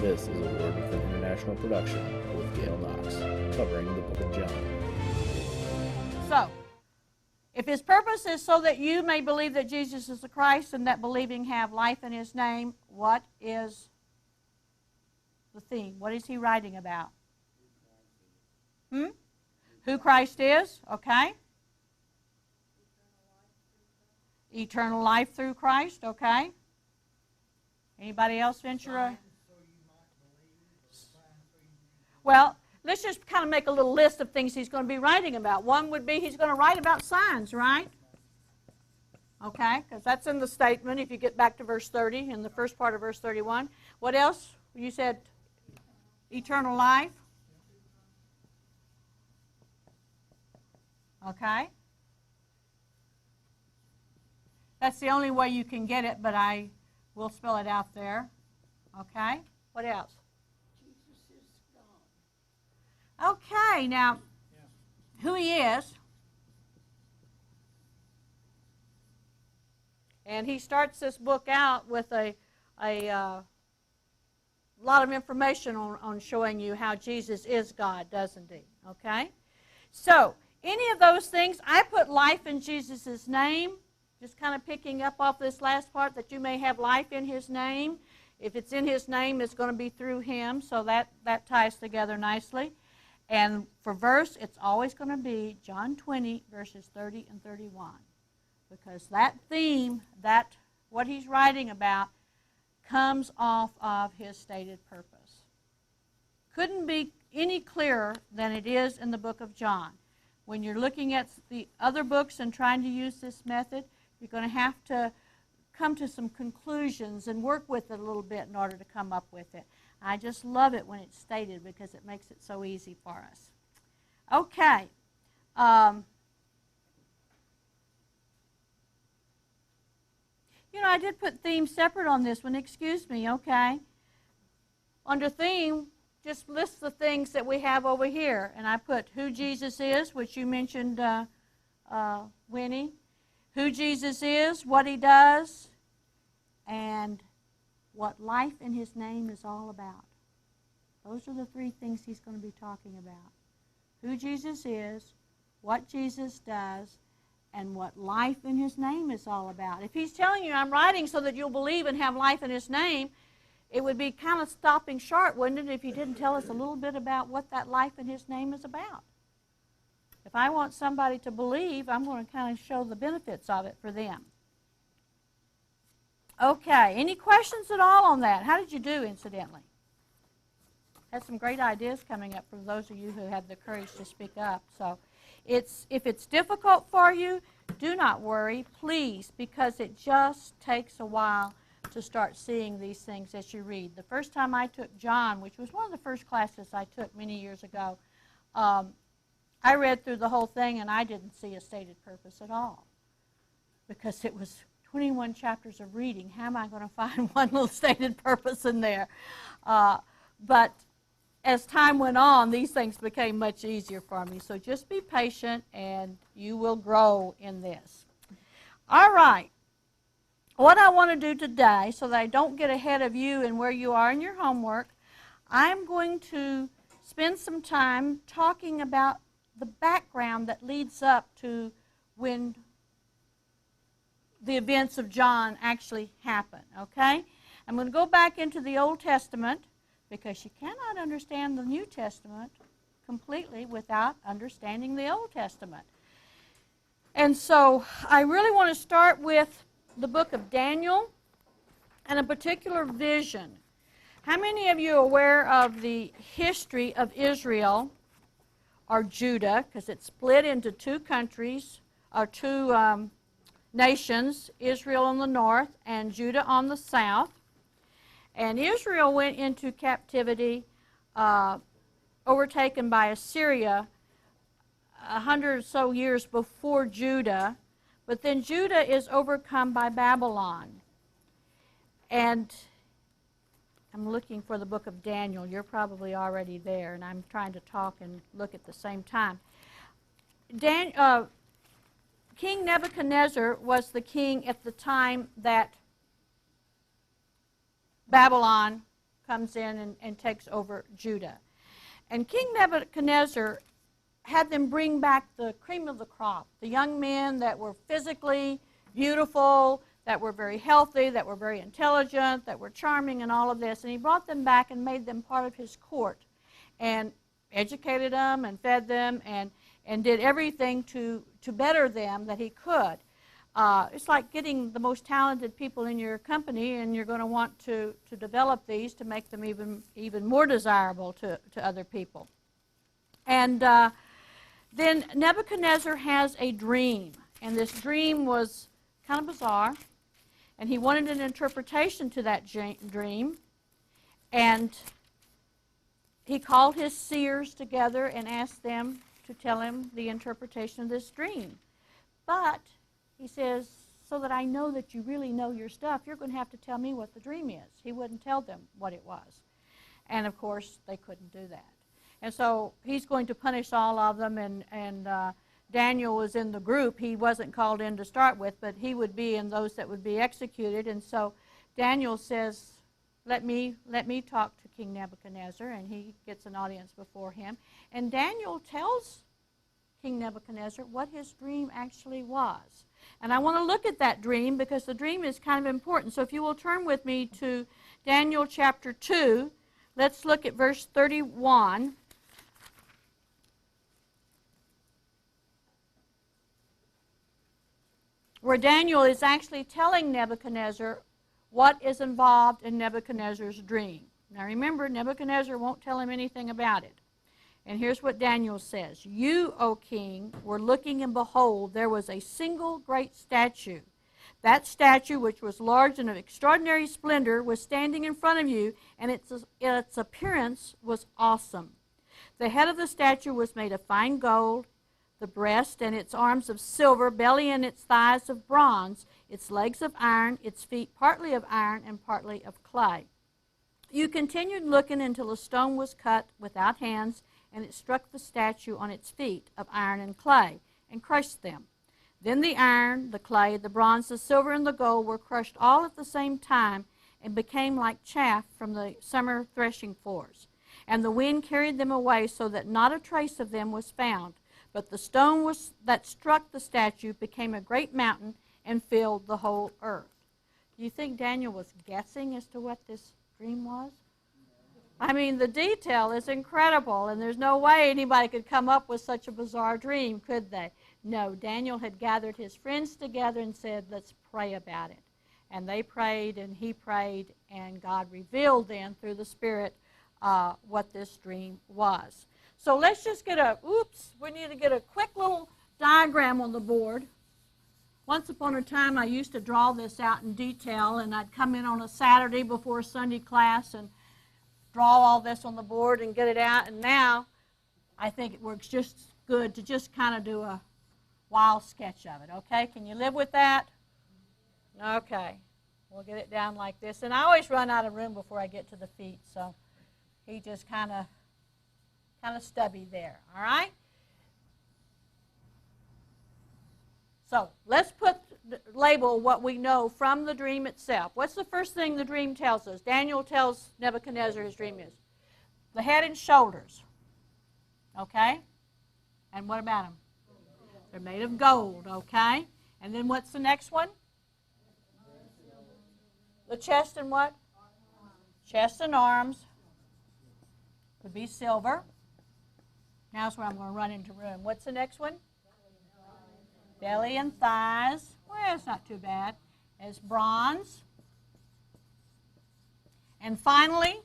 This is a Word Within International production with Gail Knox, covering the book of John. So, if his purpose is so that you may believe that Jesus is the Christ and that believing have life in his name, what is the theme? What is he writing about? Who Christ is? Okay. Eternal life through Christ. Okay. Anybody else venture a... Well, let's just kind of make a little list of things he's going to be writing about. One would be he's going to write about signs, right? Okay, because that's in the statement if you get back to verse 30, in the first part of verse 31. What else? You said eternal life. Okay. That's the only way you can get it, but I will spell it out there. Okay. What else? Jesus is God. Okay, now, who he is. And he starts this book out with a lot of information on showing you how Jesus is God, doesn't he? Okay? So, any of those things, I put life in Jesus' name, just kind of picking up off this last part, that you may have life in his name. If it's in his name, it's going to be through him, so that ties together nicely. And for verse, it's always going to be John 20, verses 30 and 31. Because that theme, what he's writing about, comes off of his stated purpose. Couldn't be any clearer than it is in the book of John. When you're looking at the other books and trying to use this method, you're going to have to come to some conclusions and work with it a little bit in order to come up with it. I just love it when it's stated because it makes it so easy for us. Okay. You know, I did put theme separate on this one. Excuse me, okay. Under theme, just list the things that we have over here. And I put who Jesus is, which you mentioned, Winnie. Who Jesus is, what he does, and what life in his name is all about. Those are the three things he's going to be talking about. Who Jesus is, what Jesus does, and what life in his name is all about. If he's telling you, I'm writing so that you'll believe and have life in his name, it would be kind of stopping short, wouldn't it, if he didn't tell us a little bit about what that life in his name is about. If I want somebody to believe, I'm going to kind of show the benefits of it for them. Okay, any questions at all on that? How did you do, incidentally? Had some great ideas coming up from those of you who have the courage to speak up. So if it's difficult for you, do not worry, please, because it just takes a while to start seeing these things as you read. The first time I took John, which was one of the first classes I took many years ago, I read through the whole thing and I didn't see a stated purpose at all because it was 21 chapters of reading. How am I going to find one little stated purpose in there? But as time went on, these things became much easier for me. So just be patient and you will grow in this. All right. What I want to do today, so that I don't get ahead of you and where you are in your homework, I'm going to spend some time talking about the background that leads up to when the events of John actually happen, okay? I'm going to go back into the Old Testament because you cannot understand the New Testament completely without understanding the Old Testament. And so I really want to start with the book of Daniel and a particular vision. How many of you are aware of the history of Israel or Judah, because it's split into two countries, or two nations, Israel on the north and Judah on the south. And Israel went into captivity, overtaken by Assyria 100 or so years before Judah, but then Judah is overcome by Babylon. And I'm looking for the book of Daniel. You're probably already there, and I'm trying to talk and look at the same time. King Nebuchadnezzar was the king at the time that Babylon comes in and takes over Judah. And King Nebuchadnezzar had them bring back the cream of the crop, the young men that were physically beautiful, that were very healthy, that were very intelligent, that were charming and all of this. And he brought them back and made them part of his court and educated them and fed them and did everything to better them that he could. It's like getting the most talented people in your company, and you're going to want to develop these to make them even more desirable to other people. And then Nebuchadnezzar has a dream, and this dream was kind of bizarre, and he wanted an interpretation to that dream, and he called his seers together and asked them to tell him the interpretation of this dream. But he says, so that I know that you really know your stuff, you're going to have to tell me what the dream is. He wouldn't tell them what it was. And, of course, they couldn't do that. And so he's going to punish all of them, and Daniel was in the group. He wasn't called in to start with, but he would be in those that would be executed. And so Daniel says, let me talk to King Nebuchadnezzar, and he gets an audience before him. And Daniel tells King Nebuchadnezzar what his dream actually was. And I want to look at that dream because the dream is kind of important. So if you will turn with me to Daniel chapter 2, let's look at verse 31. Where Daniel is actually telling Nebuchadnezzar what is involved in Nebuchadnezzar's dream. Now remember, Nebuchadnezzar won't tell him anything about it. And here's what Daniel says. You, O king, were looking, and behold, there was a single great statue. That statue, which was large and of extraordinary splendor, was standing in front of you, and its appearance was awesome. The head of the statue was made of fine gold, the breast and its arms of silver, belly and its thighs of bronze, its legs of iron, its feet partly of iron and partly of clay. You continued looking until a stone was cut without hands, and it struck the statue on its feet of iron and clay, and crushed them. Then the iron, the clay, the bronze, the silver, and the gold were crushed all at the same time, and became like chaff from the summer threshing floors. And the wind carried them away, so that not a trace of them was found. But the stone that struck the statue became a great mountain and filled the whole earth. Do you think Daniel was guessing as to what this dream was? I mean, the detail is incredible, and there's no way anybody could come up with such a bizarre dream, could they? No, Daniel had gathered his friends together and said, let's pray about it. And they prayed, and he prayed, and God revealed then through the Spirit what this dream was. So let's just get we need to get a quick little diagram on the board. Once upon a time, I used to draw this out in detail, and I'd come in on a Saturday before Sunday class and draw all this on the board and get it out. And now I think it works just good to just kind of do a wild sketch of it, okay? Can you live with that? Okay. We'll get it down like this. And I always run out of room before I get to the feet, so he just kind of stubby there, all right? So let's label what we know from the dream itself. What's the first thing the dream tells us? Daniel tells Nebuchadnezzar his dream is the head and shoulders, okay? And what about them? They're made of gold, okay? And then what's the next one? The chest and what? Chest and arms would be silver. Now's where I'm going to run into room. What's the next one? Belly and thighs. Well, it's not too bad. It's bronze. And finally,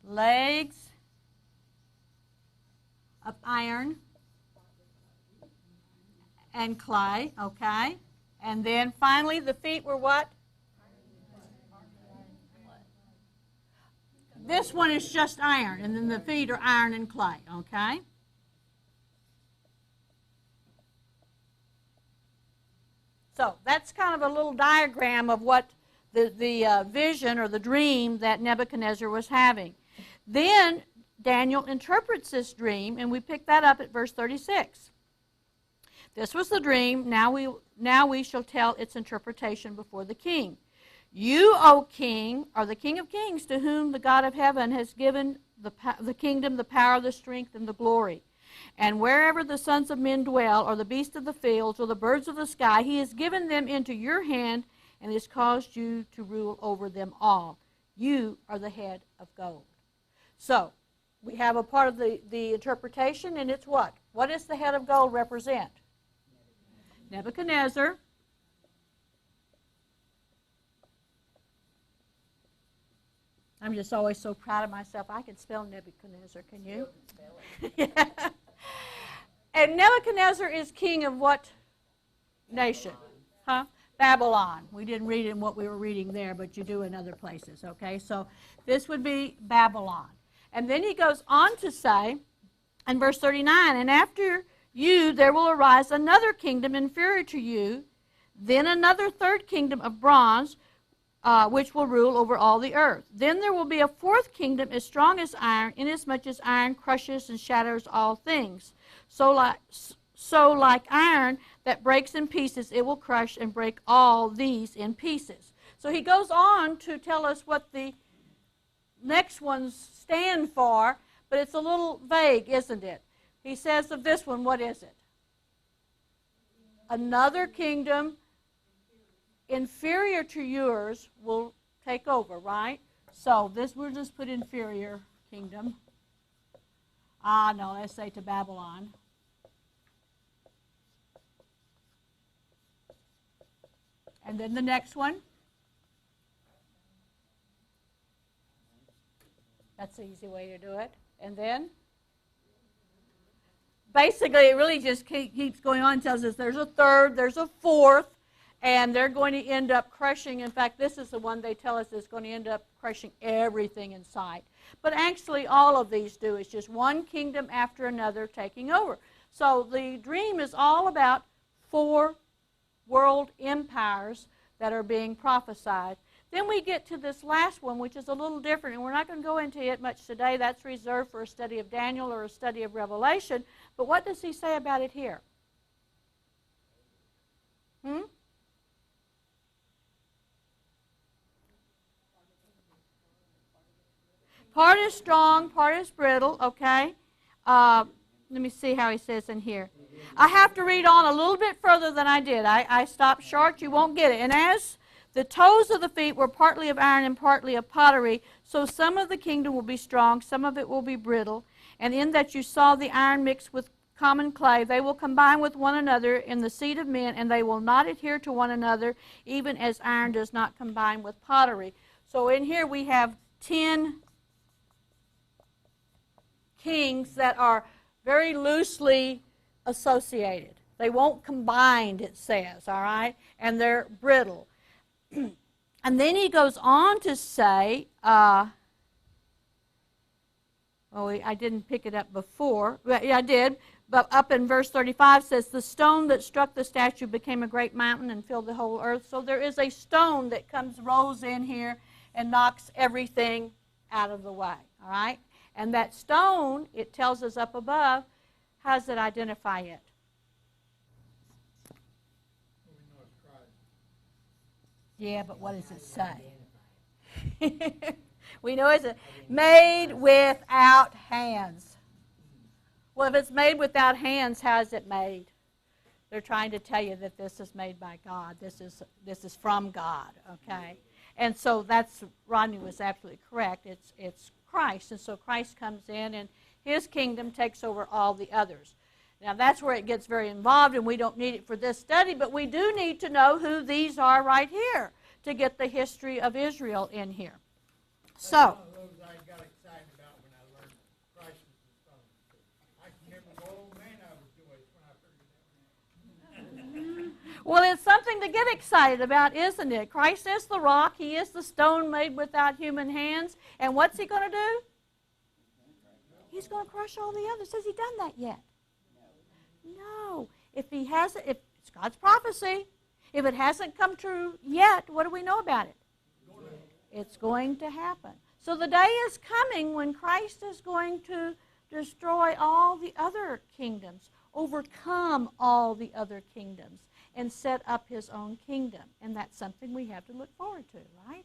legs of iron and clay, okay? And then finally, the feet were what? This one is just iron, and then the feet are iron and clay, okay? So that's kind of a little diagram of what the vision or the dream that Nebuchadnezzar was having. Then Daniel interprets this dream, and we pick that up at verse 36. This was the dream. Now we shall tell its interpretation before the king. You, O king, are the King of kings, to whom the God of heaven has given the kingdom, the power, the strength, and the glory. And wherever the sons of men dwell, or the beasts of the fields, or the birds of the sky, he has given them into your hand, and has caused you to rule over them all. You are the head of gold. So, we have a part of the interpretation, and it's what? What does the head of gold represent? Nebuchadnezzar. I'm just always so proud of myself. I can spell Nebuchadnezzar, can you? Yeah. And Nebuchadnezzar is king of what nation? Huh? Babylon. We didn't read in what we were reading there, but you do in other places, okay? So this would be Babylon. And then he goes on to say, in verse 39, and after you there will arise another kingdom inferior to you, then another third kingdom of bronze, which will rule over all the earth. Then there will be a fourth kingdom as strong as iron, inasmuch as iron crushes and shatters all things. So like iron that breaks in pieces, it will crush and break all these in pieces. So he goes on to tell us what the next ones stand for, but it's a little vague, isn't it? He says of this one, what is it? Another kingdom inferior to yours will take over, right? So this, we'll just put inferior kingdom. No, let's say to Babylon. And then the next one. That's the easy way to do it. And then, basically, it really just keeps going on and tells us there's a third, there's a fourth, and they're going to end up crushing. In fact, this is the one they tell us is going to end up crushing everything in sight. But actually, all of these do. It's just one kingdom after another taking over. So the dream is all about 4 world empires that are being prophesied. Then we get to this last one, which is a little different, and we're not going to go into it much today. That's reserved for a study of Daniel or a study of Revelation. But what does he say about it here? Part is strong, part is brittle, okay? Let me see how he says in here. I have to read on a little bit further than I did. I stopped short. You won't get it. And as the toes of the feet were partly of iron and partly of pottery, so some of the kingdom will be strong, some of it will be brittle. And in that you saw the iron mixed with common clay, they will combine with one another in the seed of men, and they will not adhere to one another, even as iron does not combine with pottery. So in here we have 10 kings that are very loosely associated. They won't combine, it says, all right? And they're brittle. And then he goes on to say, I didn't pick it up before. Yeah, I did. But up in verse 35 says, the stone that struck the statue became a great mountain and filled the whole earth. So there is a stone that rolls in here and knocks everything out of the way, all right? And that stone, it tells us up above, how does it identify it? Yeah, but what does it say? We know it's made without hands. Well, if it's made without hands, how is it made? They're trying to tell you that this is made by God. This is from God, okay? And so Rodney was absolutely correct. It's Christ. And so Christ comes in and his kingdom takes over all the others. Now that's where it gets very involved, and we don't need it for this study, but we do need to know who these are right here to get the history of Israel in here. So, that's one of those I got excited about when I learned Christ was the Son. I can remember, oh man, I was joyous when I figured that one out. well, it's something to get excited about, isn't it? Christ is the rock. He is the stone made without human hands. And what's he going to do? He's going to crush all the others. Has he done that yet? No. If it's God's prophecy, if it hasn't come true yet, what do we know about it? It's going to happen. So the day is coming when Christ is going to destroy all the other kingdoms, overcome all the other kingdoms. and set up his own kingdom. And that's something we have to look forward to, right?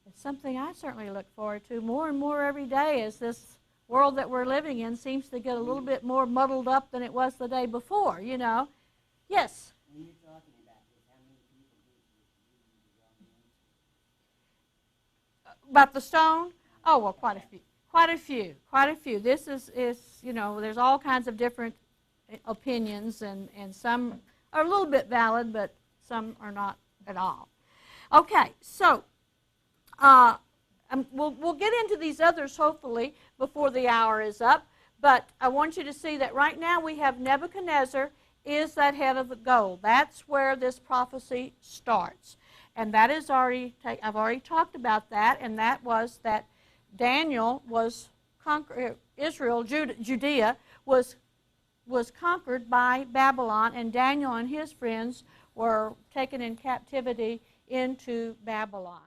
It's something I certainly look forward to more and more every day as this world that we're living in seems to get a little bit more muddled up than it was the day before, you know. Yes? When you're talking about this, how many people do About the stone? Oh, well, quite a few. Quite a few. Quite a few. This is you know, there's all kinds of different opinions, and some are a little bit valid, but some are not at all. Okay, so we'll get into these others, hopefully, before the hour is up, but I want you to see that right now we have Nebuchadnezzar is that head of the gold. That's where this prophecy starts. And that is already, I've already talked about that, and that was that Daniel was conquered, Israel, Judea was conquered by Babylon, and Daniel and his friends were taken in captivity into Babylon.